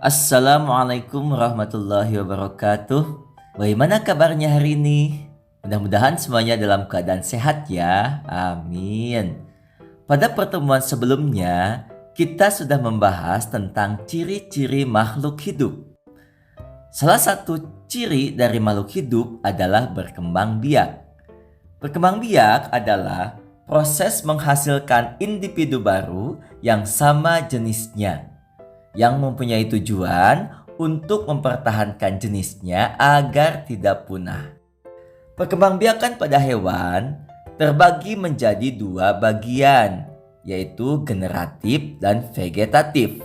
Assalamualaikum warahmatullahi wabarakatuh. Bagaimana kabarnya hari ini? Mudah-mudahan semuanya dalam keadaan sehat ya. Amin. Pada pertemuan sebelumnya, kita sudah membahas tentang ciri-ciri makhluk hidup. Salah satu ciri dari makhluk hidup adalah berkembang biak. Berkembang biak adalah proses menghasilkan individu baru yang sama jenisnya, yang mempunyai tujuan untuk mempertahankan jenisnya agar tidak punah. Perkembangbiakan pada hewan terbagi menjadi dua bagian, yaitu generatif dan vegetatif.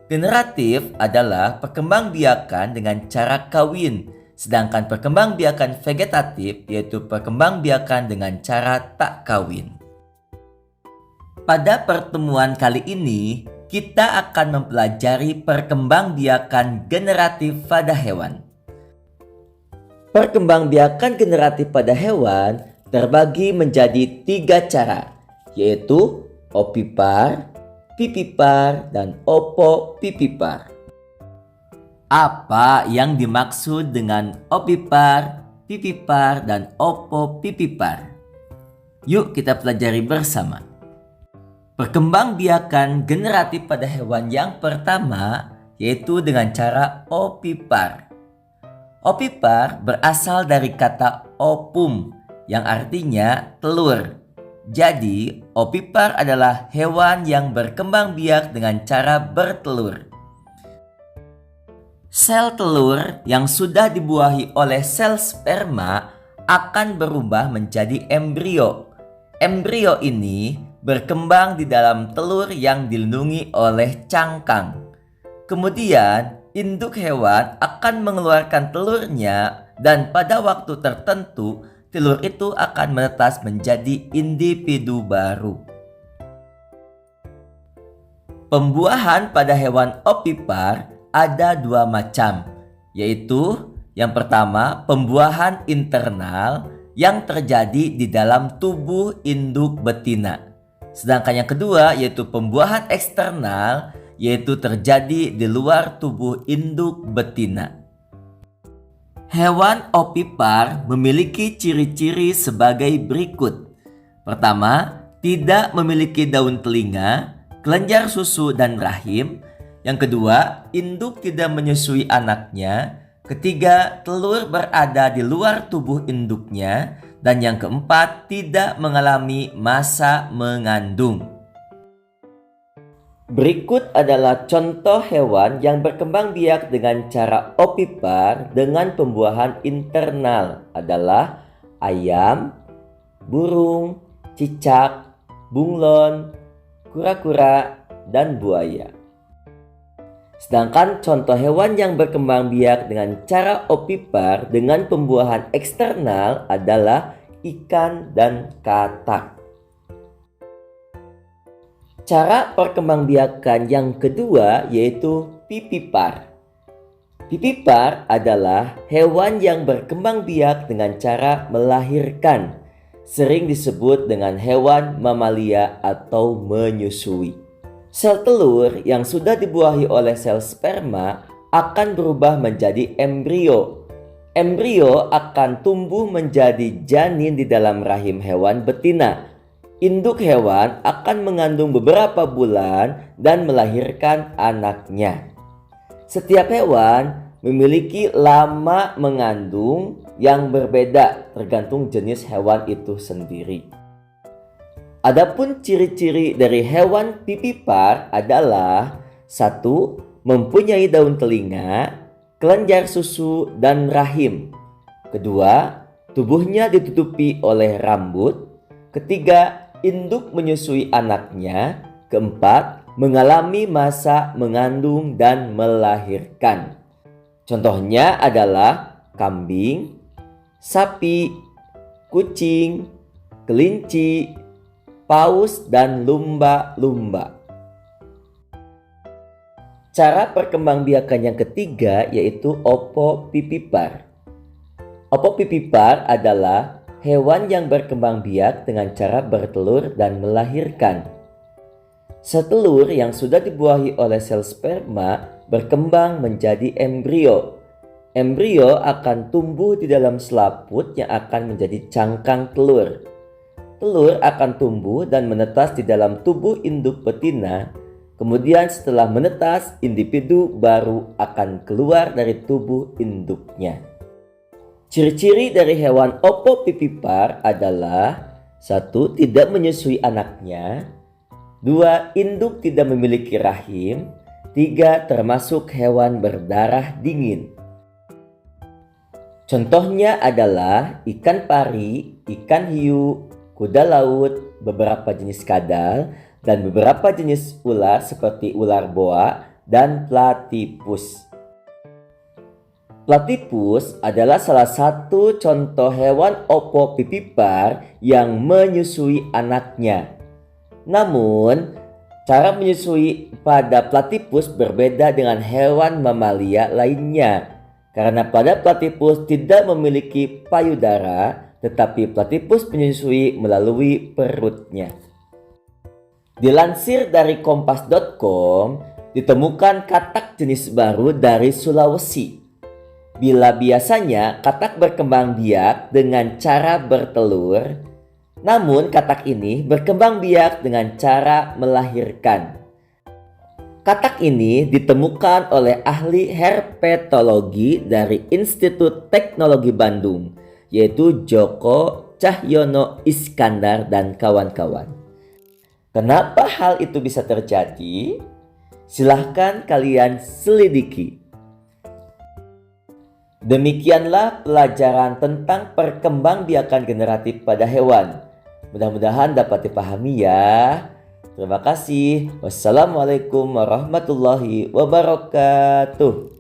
Generatif adalah perkembangbiakan dengan cara kawin, sedangkan perkembangbiakan vegetatif yaitu perkembangbiakan dengan cara tak kawin. Pada pertemuan kali ini, kita akan mempelajari perkembangbiakan generatif pada hewan. Perkembangbiakan generatif pada hewan terbagi menjadi 3 cara, yaitu ovipar, vivipar, dan opovivipar. Apa yang dimaksud dengan ovipar, vivipar, dan opovivipar? Yuk kita pelajari bersama. Perkembangbiakan generatif pada hewan yang pertama yaitu dengan cara ovipar. Ovipar berasal dari kata ovum yang artinya telur. Jadi, ovipar adalah hewan yang berkembang biak dengan cara bertelur. Sel telur yang sudah dibuahi oleh sel sperma akan berubah menjadi embrio. Embrio ini berkembang di dalam telur yang dilindungi oleh cangkang. Kemudian, induk hewan akan mengeluarkan telurnya dan pada waktu tertentu, telur itu akan menetas menjadi individu baru. Pembuahan pada hewan ovipar ada 2 macam, yaitu yang pertama pembuahan internal yang terjadi di dalam tubuh induk betina. Sedangkan yang kedua yaitu pembuahan eksternal, yaitu terjadi di luar tubuh induk betina. Hewan ovipar memiliki ciri-ciri sebagai berikut. Pertama, tidak memiliki daun telinga, kelenjar susu dan rahim. Yang kedua, induk tidak menyusui anaknya. Ketiga, telur berada di luar tubuh induknya. Dan yang keempat, tidak mengalami masa mengandung. Berikut adalah contoh hewan yang berkembang biak dengan cara ovipar dengan pembuahan internal adalah ayam, burung, cicak, bunglon, kura-kura, dan buaya. Sedangkan contoh hewan yang berkembang biak dengan cara ovipar dengan pembuahan eksternal adalah ikan dan katak. Cara perkembangbiakan yang kedua yaitu vivipar. Vivipar adalah hewan yang berkembang biak dengan cara melahirkan, sering disebut dengan hewan mamalia atau menyusui. Sel telur yang sudah dibuahi oleh sel sperma akan berubah menjadi embrio. Embrio akan tumbuh menjadi janin di dalam rahim hewan betina. Induk hewan akan mengandung beberapa bulan dan melahirkan anaknya. Setiap hewan memiliki lama mengandung yang berbeda tergantung jenis hewan itu sendiri. Adapun ciri-ciri dari hewan vivipar adalah 1. Mempunyai daun telinga, kelenjar susu, dan rahim. 2. Tubuhnya ditutupi oleh rambut. 3. Induk menyusui anaknya. 4. Mengalami masa mengandung dan melahirkan. Contohnya adalah kambing, sapi, kucing, kelinci, paus, dan lumba-lumba. Cara perkembangbiakan yang ketiga yaitu opovipipar. Opovipipar adalah hewan yang berkembang biak dengan cara bertelur dan melahirkan. Setelur yang sudah dibuahi oleh sel sperma berkembang menjadi embrio. Embrio akan tumbuh di dalam selaput yang akan menjadi cangkang telur. Telur akan tumbuh dan menetas di dalam tubuh induk betina. Kemudian setelah menetas, individu baru akan keluar dari tubuh induknya. Ciri-ciri dari hewan opopipipar adalah 1. Tidak menyusui anaknya. 2. Induk tidak memiliki rahim. 3. Termasuk hewan berdarah dingin. Contohnya adalah ikan pari, ikan hiu, kuda laut, beberapa jenis kadal, dan beberapa jenis ular seperti ular boa dan platypus. Platypus adalah salah satu contoh hewan opopipipar yang menyusui anaknya. Namun, cara menyusui pada platypus berbeda dengan hewan mamalia lainnya. Karena pada platypus tidak memiliki payudara, tetapi platypus menyusui melalui perutnya. Dilansir dari kompas.com, ditemukan katak jenis baru dari Sulawesi. Bila biasanya katak berkembang biak dengan cara bertelur, namun katak ini berkembang biak dengan cara melahirkan. Katak ini ditemukan oleh ahli herpetologi dari Institut Teknologi Bandung, yaitu Joko Cahyono Iskandar dan kawan-kawan. Kenapa hal itu bisa terjadi? Silahkan kalian selidiki. Demikianlah pelajaran tentang perkembangbiakan generatif pada hewan. Mudah-mudahan dapat dipahami ya. Terima kasih. Wassalamualaikum warahmatullahi wabarakatuh.